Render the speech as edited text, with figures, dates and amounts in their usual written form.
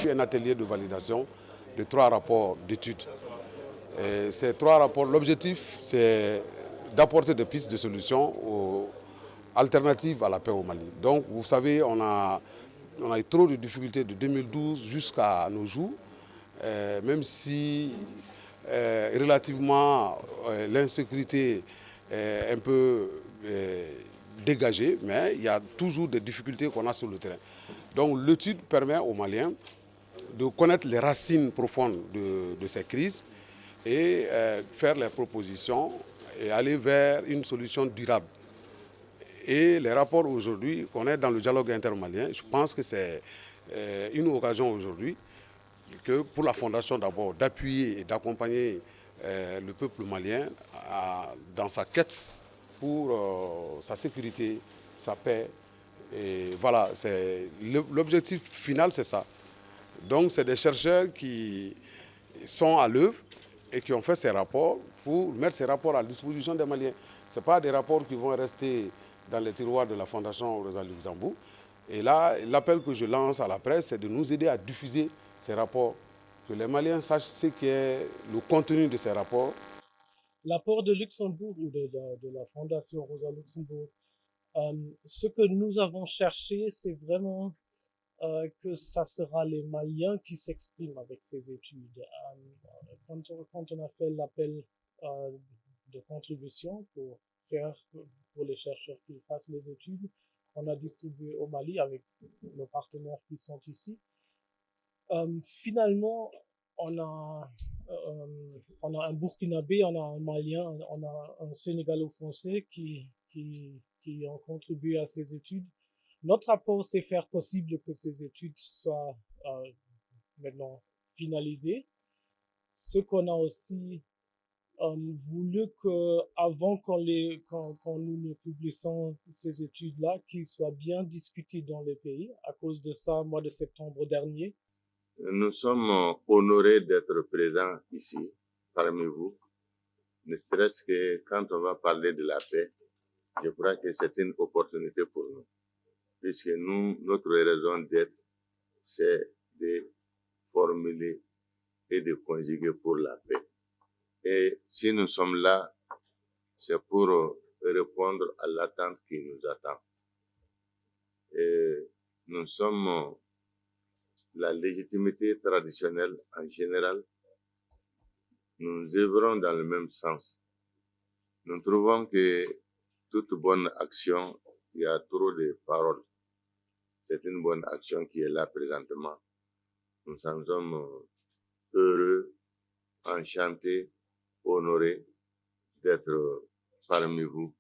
un atelier de validation de 3 rapports d'études. Ces 3 rapports, l'objectif, c'est d'apporter des pistes de solutions alternatives à la paix au Mali. Donc, vous savez, on a eu trop de difficultés de 2012 jusqu'à nos jours, même si relativement l'insécurité est un peu dégagée, mais il y a toujours des difficultés qu'on a sur le terrain. Donc l'étude permet aux Maliens de connaître les racines profondes de ces crises et faire les propositions et aller vers une solution durable. Et les rapports aujourd'hui qu'on est dans le dialogue intermalien, je pense que c'est une occasion aujourd'hui que pour la Fondation d'abord d'appuyer et d'accompagner le peuple malien dans sa quête pour sa sécurité, sa paix. Et voilà, l'objectif final, c'est ça. Donc c'est des chercheurs qui sont à l'œuvre et qui ont fait ces rapports pour mettre ces rapports à disposition des Maliens. Ce ne sont pas des rapports qui vont rester dans les tiroirs de la Fondation Rosa Luxembourg. Et là, l'appel que je lance à la presse, c'est de nous aider à diffuser ces rapports, que les Maliens sachent ce qu'est le contenu de ces rapports. L'apport de Luxembourg ou de la Fondation Rosa Luxembourg, ce que nous avons cherché, c'est vraiment que ça sera les Maliens qui s'expriment avec ces études. Quand on a fait l'appel de contribution pour les chercheurs qui fassent les études, on a distribué au Mali avec nos partenaires qui sont ici. Finalement, on a, on a un Burkinabé, on a un Malien, on a un Sénégalo-français qui ont contribué à ces études. Notre rapport, c'est faire possible que ces études soient maintenant finalisées. Ce qu'on a aussi voulu que, avant quand nous ne publions ces études-là, qu'ils soient bien discutés dans les pays. À cause de ça, mois de septembre dernier, nous sommes honorés d'être présents ici, parmi vous, ne serait-ce que quand on va parler de la paix, je crois que c'est une opportunité pour nous, puisque nous, notre raison d'être, c'est de formuler et de conjuguer pour la paix. Et si nous sommes là, c'est pour répondre à l'attente qui nous attend. Et nous sommes la légitimité traditionnelle en général, nous œuvrons dans le même sens. Nous trouvons que toute bonne action, il y a trop de paroles. C'est une bonne action qui est là présentement. Nous en sommes heureux, enchantés, honorés d'être parmi vous.